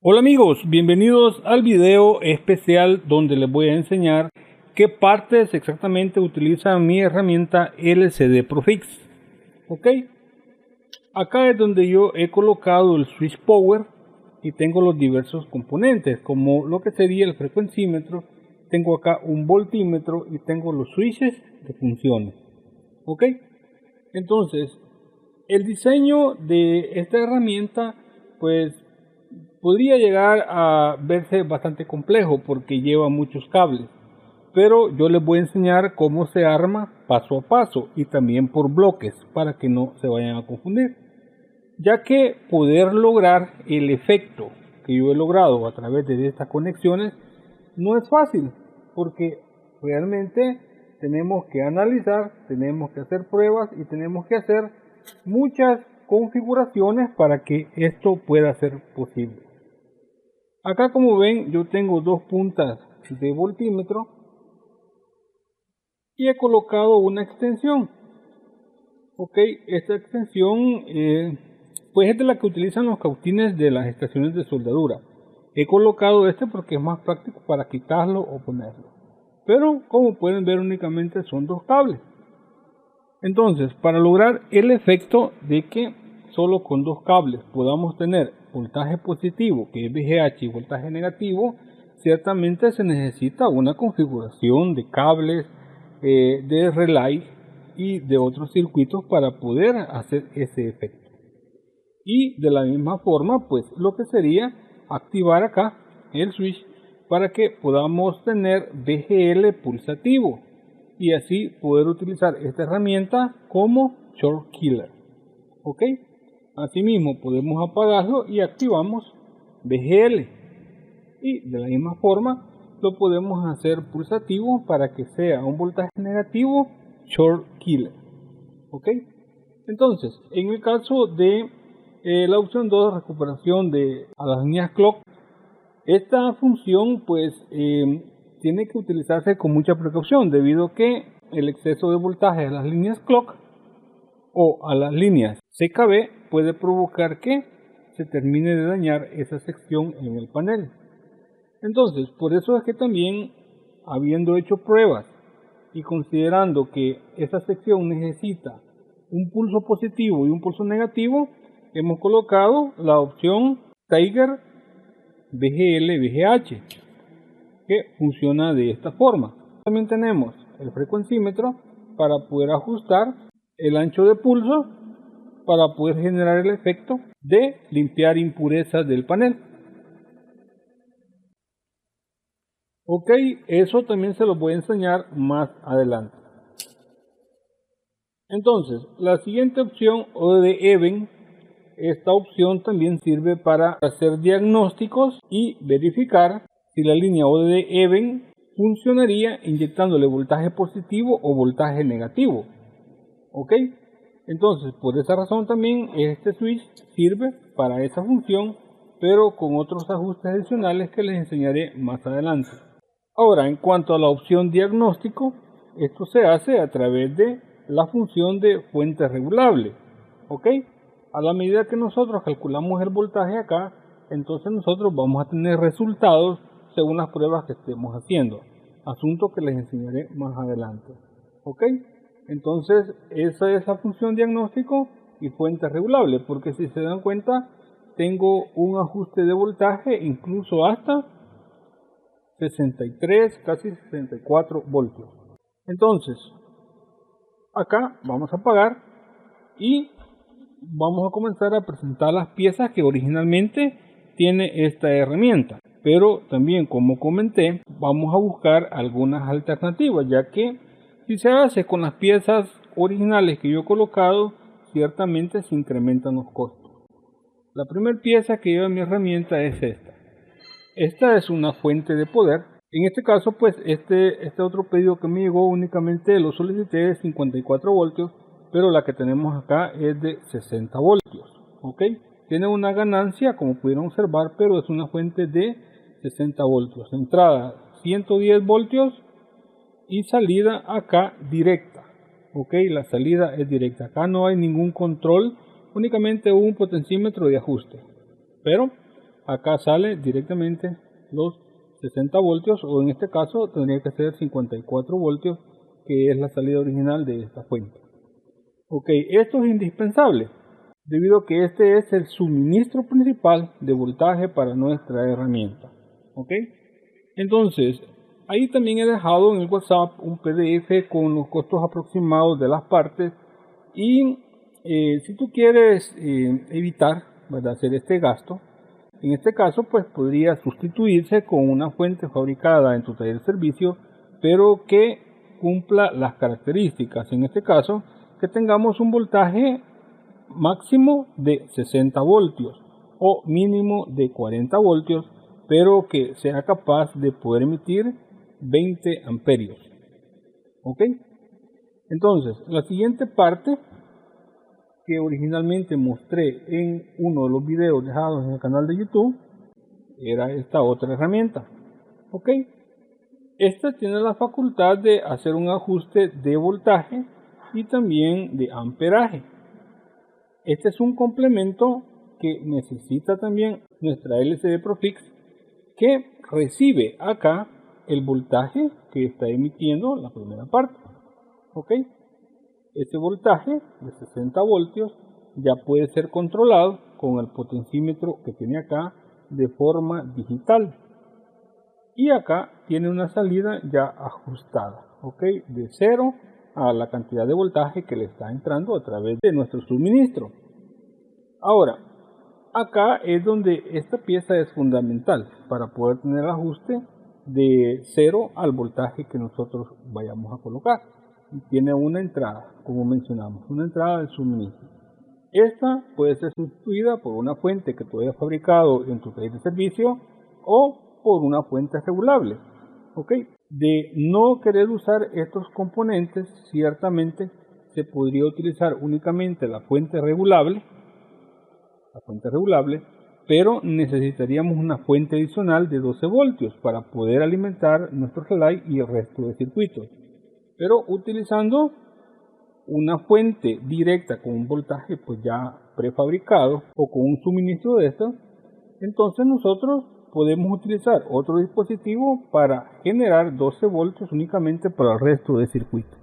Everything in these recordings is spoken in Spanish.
Hola amigos, bienvenidos al video especial donde les voy a enseñar qué partes exactamente utiliza mi herramienta LCD Profix. Ok, acá es donde yo he colocado el switch power y tengo los diversos componentes como lo que sería el frecuencímetro. Tengo acá un voltímetro y tengo los switches de funciones. Ok, entonces el diseño de esta herramienta pues podría llegar a verse bastante complejo porque lleva muchos cables, pero yo les voy a enseñar cómo se arma paso a paso y también por bloques para que no se vayan a confundir, ya que poder lograr el efecto que yo he logrado a través de estas conexiones no es fácil, porque realmente tenemos que analizar, tenemos que hacer pruebas y tenemos que hacer muchas configuraciones para que esto pueda ser posible. Acá, como ven, yo tengo dos puntas de voltímetro y he colocado una extensión. Ok, esta extensión pues es de la que utilizan los cautines de las estaciones de soldadura. He colocado este porque es más práctico para quitarlo o ponerlo, pero como pueden ver únicamente son dos cables. Entonces, para lograr el efecto de que solo con dos cables podamos tener voltaje positivo, que es VGH, y voltaje negativo, ciertamente se necesita una configuración de cables, de relay y de otros circuitos para poder hacer ese efecto. Y de la misma forma, pues lo que sería activar acá el switch para que podamos tener VGL pulsativo y así poder utilizar esta herramienta como short killer. Ok, asimismo podemos apagarlo y activamos VGL, y de la misma forma lo podemos hacer pulsativo para que sea un voltaje negativo short killer. Ok, entonces en el caso de la opción 2, recuperación de a las líneas clock, esta función pues tiene que utilizarse con mucha precaución, debido a que el exceso de voltaje a las líneas clock o a las líneas CKB puede provocar que se termine de dañar esa sección en el panel. Entonces, por eso es que también, habiendo hecho pruebas y considerando que esa sección necesita un pulso positivo y un pulso negativo, hemos colocado la opción Tiger VGL VGH, que funciona de esta forma. También tenemos el frecuencímetro para poder ajustar el ancho de pulso para poder generar el efecto de limpiar impurezas del panel. Ok, eso también se lo voy a enseñar más adelante. Entonces, la siguiente opción, ODD-EVEN, esta opción también sirve para hacer diagnósticos y verificar si la línea ODD-EVEN funcionaría inyectándole voltaje positivo o voltaje negativo. Ok, entonces por esa razón también este switch sirve para esa función, pero con otros ajustes adicionales que les enseñaré más adelante. Ahora, en cuanto a la opción diagnóstico, esto se hace a través de la función de fuente regulable. Ok, a la medida que nosotros calculamos el voltaje acá, entonces nosotros vamos a tener resultados según las pruebas que estemos haciendo, asunto que les enseñaré más adelante. Ok, entonces esa es la función diagnóstico y fuente regulable, porque si se dan cuenta tengo un ajuste de voltaje incluso hasta 63, casi 64 voltios. Entonces acá vamos a apagar y vamos a comenzar a presentar las piezas que originalmente tiene esta herramienta, pero también, como comenté, vamos a buscar algunas alternativas, ya que si se hace con las piezas originales que yo he colocado, ciertamente se incrementan los costos. La primera pieza que lleva mi herramienta es esta. Esta es una fuente de poder. En este caso, pues este otro pedido que me llegó únicamente lo solicité de 54 voltios, pero la que tenemos acá es de 60 voltios. Ok, tiene una ganancia, como pudieron observar, pero es una fuente de 60 voltios. Entrada 110 voltios y salida acá directa. Ok, la salida es directa. Acá no hay ningún control, únicamente un potenciómetro de ajuste. Pero acá sale directamente los 60 voltios, o en este caso tendría que ser 54 voltios, que es la salida original de esta fuente. Ok, esto es indispensable debido a que este es el suministro principal de voltaje para nuestra herramienta. Ok, entonces ahí también he dejado en el WhatsApp un PDF con los costos aproximados de las partes, y si tú quieres evitar, ¿verdad?, hacer este gasto, en este caso pues podría sustituirse con una fuente fabricada en tu taller de servicio, pero que cumpla las características. En este caso, que tengamos un voltaje máximo de 60 voltios o mínimo de 40 voltios, pero que sea capaz de poder emitir 20 amperios. ¿Ok? Entonces, la siguiente parte que originalmente mostré en uno de los videos dejados en el canal de YouTube era esta otra herramienta. ¿Ok? Esta tiene la facultad de hacer un ajuste de voltaje y también de amperaje. Este es un complemento que necesita también nuestra LCD Profix, que recibe acá el voltaje que está emitiendo la primera parte. ¿Ok? Ese voltaje de 60 voltios ya puede ser controlado con el potenciómetro que tiene acá de forma digital. Y acá tiene una salida ya ajustada, ¿ok?, de 0 a la cantidad de voltaje que le está entrando a través de nuestro suministro. Ahora, acá es donde esta pieza es fundamental para poder tener el ajuste de 0 al voltaje que nosotros vayamos a colocar. Y tiene una entrada, como mencionamos, una entrada de suministro. Esta puede ser sustituida por una fuente que tú hayas fabricado en tu taller de servicio o por una fuente regulable. ¿Ok? De no querer usar estos componentes, ciertamente se podría utilizar únicamente la fuente regulable, pero necesitaríamos una fuente adicional de 12 voltios para poder alimentar nuestro relay y el resto de circuitos. Pero utilizando una fuente directa con un voltaje pues ya prefabricado o con un suministro de estos, entonces nosotros podemos utilizar otro dispositivo para generar 12 voltios únicamente para el resto del circuito.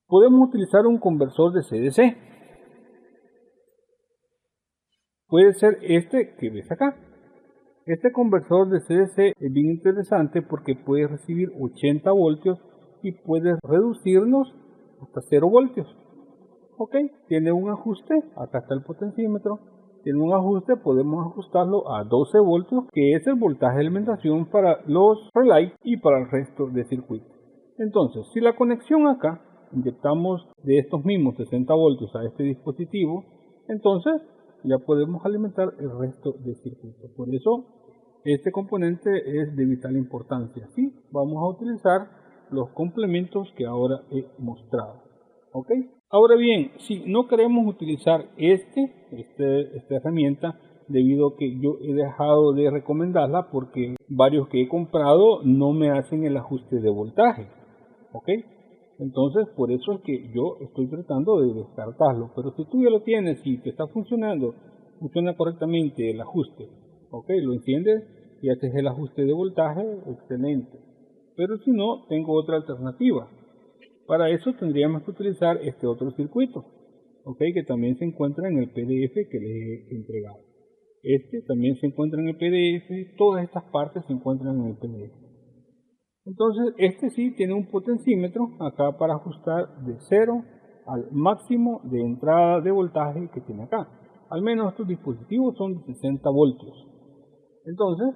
Podemos utilizar un conversor de CDC. Puede ser este que ves acá. Este conversor de CDC es bien interesante porque puede recibir 80 voltios y puede reducirnos hasta 0 voltios. Ok, tiene un ajuste, acá está el potenciómetro, tiene un ajuste, podemos ajustarlo a 12 voltios, que es el voltaje de alimentación para los relays y para el resto del circuito. Entonces, si la conexión acá, inyectamos de estos mismos 60 voltios a este dispositivo, entonces ya podemos alimentar el resto del circuito. Por eso, este componente es de vital importancia. Sí, vamos a utilizar los complementos que ahora he mostrado. ¿Ok? Ahora bien, si no queremos utilizar esta herramienta, debido a que yo he dejado de recomendarla porque varios que he comprado no me hacen el ajuste de voltaje. ¿Ok? Entonces, por eso es que yo estoy tratando de descartarlo. Pero si tú ya lo tienes y te está funcionando, funciona correctamente el ajuste, ¿ok?, lo enciendes y haces el ajuste de voltaje, excelente. Pero si no, tengo otra alternativa. Para eso tendríamos que utilizar este otro circuito, ¿ok?, que también se encuentra en el PDF que les he entregado. Este también se encuentra en el PDF, todas estas partes se encuentran en el PDF. Entonces, este sí tiene un potenciómetro acá para ajustar de 0 al máximo de entrada de voltaje que tiene acá. Al menos estos dispositivos son de 60 voltios. Entonces,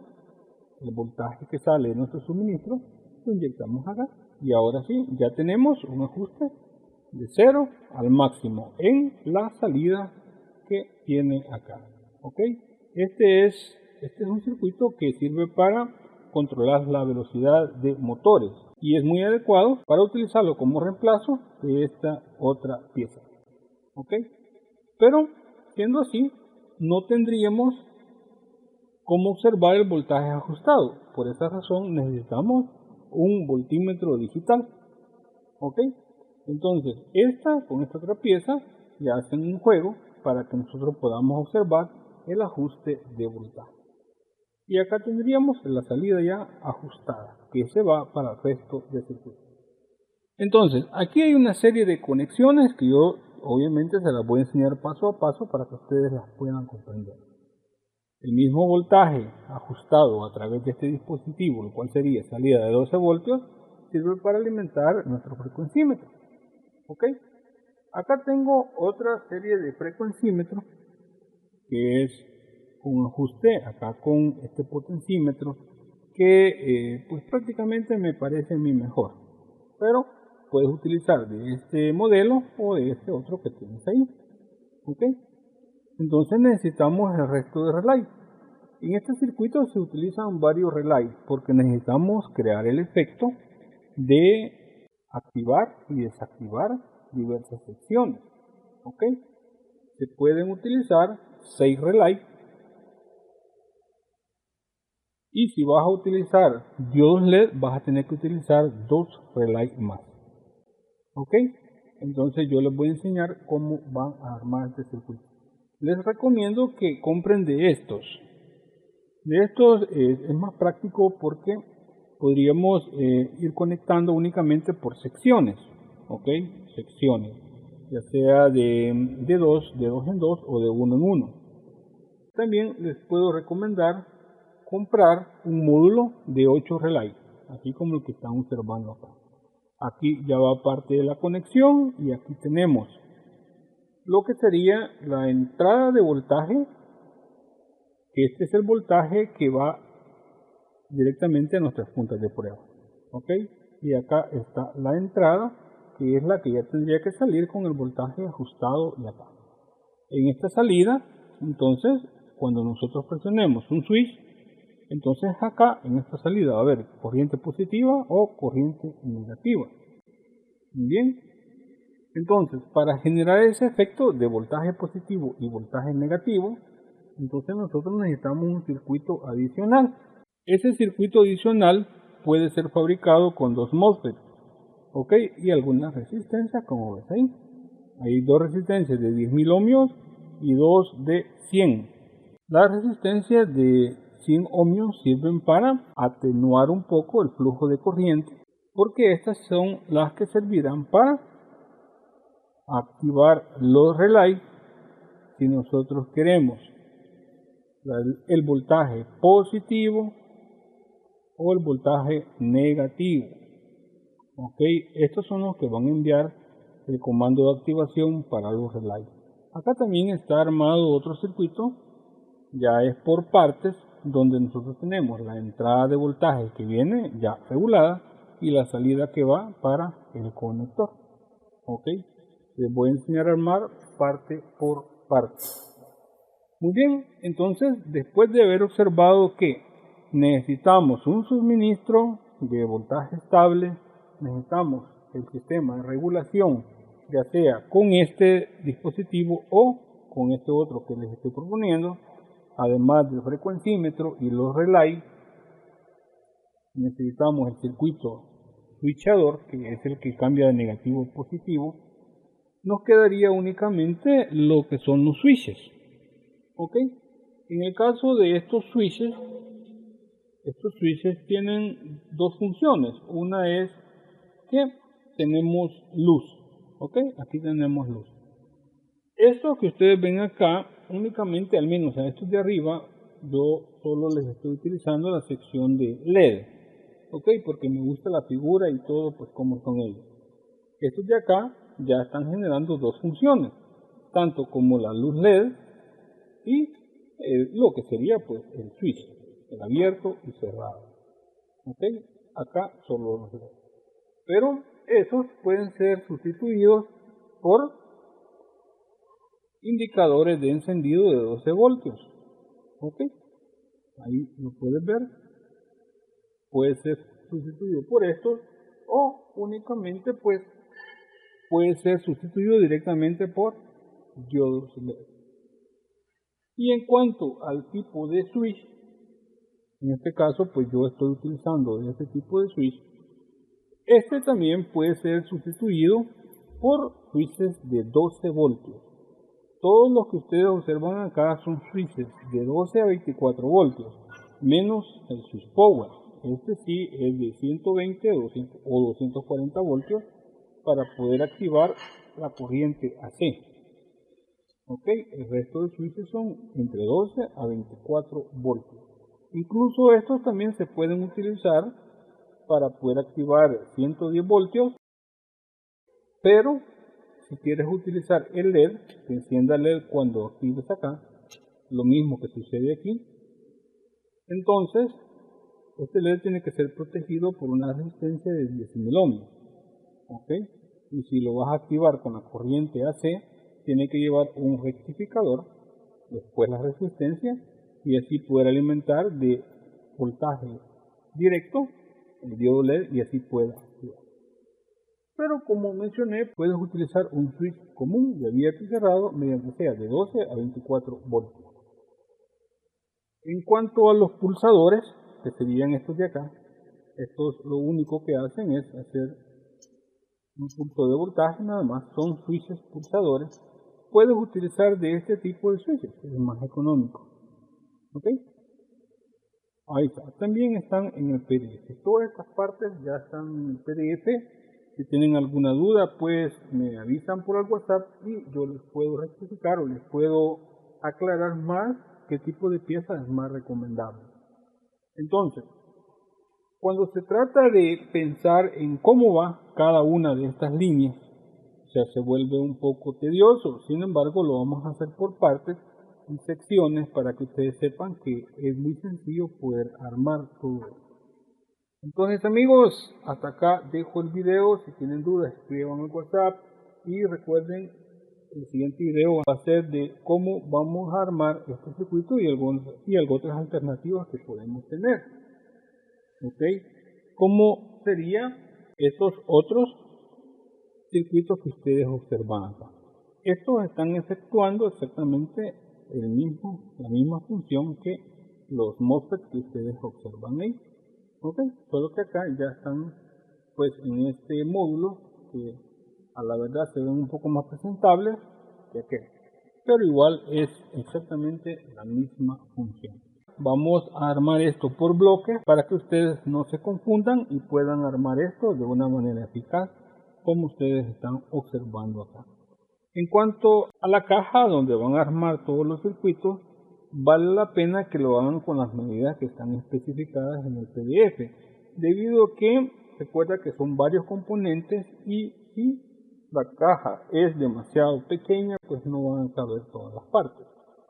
el voltaje que sale de nuestro suministro lo inyectamos acá. Y ahora sí, ya tenemos un ajuste de 0 al máximo en la salida que tiene acá. ¿Ok? Este es un circuito que sirve para controlar la velocidad de motores y es muy adecuado para utilizarlo como reemplazo de esta otra pieza. ¿Ok? Pero siendo así, no tendríamos cómo observar el voltaje ajustado. Por esa razón necesitamos un voltímetro digital. ¿Ok? Entonces, con esta otra pieza ya hacen un juego para que nosotros podamos observar el ajuste de voltaje. Y acá tendríamos la salida ya ajustada, que se va para el resto del circuito. Entonces, aquí hay una serie de conexiones que yo obviamente se las voy a enseñar paso a paso para que ustedes las puedan comprender. El mismo voltaje ajustado a través de este dispositivo, lo cual sería salida de 12 voltios, sirve para alimentar nuestro frecuencímetro. ¿Ok? Acá tengo otra serie de frecuencímetros que es un ajuste acá con este potencímetro que pues prácticamente me parece mi mejor, pero puedes utilizar de este modelo o de este otro que tienes ahí. ¿Ok? Entonces necesitamos el resto de relay. En este circuito se utilizan varios relays porque necesitamos crear el efecto de activar y desactivar diversas secciones. ¿Ok? Se pueden utilizar 6 relays. Y si vas a utilizar diodos LED, vas a tener que utilizar 2 relays más. ¿Ok? Entonces yo les voy a enseñar cómo van a armar este circuito. Les recomiendo que compren de estos. De estos es más práctico porque podríamos ir conectando únicamente por secciones. ¿Ok? Secciones. Ya sea de 2 en 2 o de 1 en 1. También les puedo recomendar comprar un módulo de 8 relays, así como el que están observando acá. Aquí ya va parte de la conexión y aquí tenemos lo que sería la entrada de voltaje, que este es el voltaje que va directamente a nuestras puntas de prueba. ¿Ok? Y acá está la entrada, que es la que ya tendría que salir con el voltaje ajustado y acá. En esta salida, entonces, cuando nosotros presionemos un switch, entonces acá en esta salida va a haber corriente positiva o corriente negativa. Bien, entonces para generar ese efecto de voltaje positivo y voltaje negativo, entonces nosotros necesitamos un circuito adicional. Ese circuito adicional puede ser fabricado con 2 MOSFET, ¿ok? Y algunas resistencias, como ves ahí. Hay 2 resistencias de 10.000 ohmios y 2 de 100. Las resistencias de 100 ohmios sirven para atenuar un poco el flujo de corriente, porque estas son las que servirán para activar los relays si nosotros queremos el voltaje positivo o el voltaje negativo. ¿Ok? Estos son los que van a enviar el comando de activación para los relays. Acá también está armado otro circuito, ya es por partes, donde nosotros tenemos la entrada de voltaje que viene ya regulada y la salida que va para el conector. ¿Ok? Les voy a enseñar a armar parte por parte. Muy bien, entonces después de haber observado que necesitamos un suministro de voltaje estable, necesitamos el sistema de regulación, ya sea con este dispositivo o con este otro que les estoy proponiendo, además del frecuencímetro y los relays, necesitamos el circuito switchador, que es el que cambia de negativo a positivo. Nos quedaría únicamente lo que son los switches. ¿Ok? En el caso de estos switches tienen 2 funciones. Una es que tenemos luz. ¿Ok? Aquí tenemos luz. Esto que ustedes ven acá, únicamente, al menos a estos de arriba, yo solo les estoy utilizando la sección de LED. ¿Ok? Porque me gusta la figura y todo, pues como son ellos. Estos de acá ya están generando 2 funciones, tanto como la luz LED y lo que sería pues el switch, el abierto y cerrado. ¿Ok? Acá solo los LED. Pero esos pueden ser sustituidos por indicadores de encendido de 12 voltios. ¿Ok? Ahí lo puedes ver. Puede ser sustituido por estos o únicamente pues puede ser sustituido directamente por diodos LED. Y en cuanto al tipo de switch, en este caso pues yo estoy utilizando este tipo de switch. Este también puede ser sustituido por switches de 12 voltios. Todos los que ustedes observan acá son switches de 12 a 24 voltios, menos el switch power. Este sí es de 120 o 240 voltios para poder activar la corriente AC. Ok, el resto de switches son entre 12 a 24 voltios. Incluso estos también se pueden utilizar para poder activar 110 voltios, pero si quieres utilizar el LED, que encienda el LED cuando actives acá, lo mismo que sucede aquí, entonces este LED tiene que ser protegido por una resistencia de 10.000 ohmios. ¿Ok? Y si lo vas a activar con la corriente AC, tiene que llevar un rectificador, después la resistencia, y así poder alimentar de voltaje directo el diodo LED y así pueda activar. Pero como mencioné, puedes utilizar un switch común de abierto y cerrado mediante sea de 12 a 24 voltios. En cuanto a los pulsadores, que serían estos de acá, estos lo único que hacen es hacer un punto de voltaje nada más, son switches pulsadores. Puedes utilizar de este tipo de switches, es más económico. ¿Ok? Ahí está, también están en el PDF. Todas estas partes ya están en el PDF. Si tienen alguna duda, pues me avisan por el WhatsApp y yo les puedo rectificar o les puedo aclarar más qué tipo de pieza es más recomendable. Entonces, cuando se trata de pensar en cómo va cada una de estas líneas, se vuelve un poco tedioso. Sin embargo, lo vamos a hacer por partes y secciones para que ustedes sepan que es muy sencillo poder armar todo. Entonces, amigos, hasta acá dejo el video. Si tienen dudas, escriban al WhatsApp y recuerden, el siguiente video va a ser de cómo vamos a armar este circuito y algunas otras alternativas que podemos tener. ¿Ok? ¿Cómo serían estos otros circuitos que ustedes observan acá? Estos están efectuando exactamente la misma función que los MOSFET que ustedes observan ahí. ¿Ok? Solo que acá ya están pues en este módulo que a la verdad se ven un poco más presentables que aquel, pero igual es exactamente la misma función. Vamos a armar esto por bloques para que ustedes no se confundan y puedan armar esto de una manera eficaz como ustedes están observando acá. En cuanto a la caja donde van a armar todos los circuitos, vale la pena que lo hagan con las medidas que están especificadas en el PDF, debido a que recuerda que son varios componentes y si la caja es demasiado pequeña, pues no van a caber todas las partes.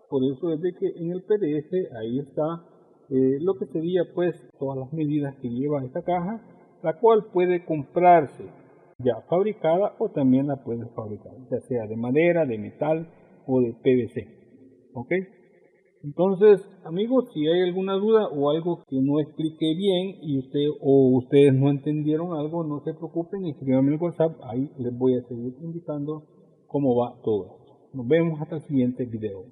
Por eso es de que en el PDF ahí está lo que sería pues todas las medidas que lleva esta caja, la cual puede comprarse ya fabricada o también la puedes fabricar, ya sea de madera, de metal o de PVC. ¿Ok? Entonces, amigos, si hay alguna duda o algo que no expliqué bien y ustedes no entendieron algo, no se preocupen, escríbanme en WhatsApp, ahí les voy a seguir indicando cómo va todo. Nos vemos hasta el siguiente video.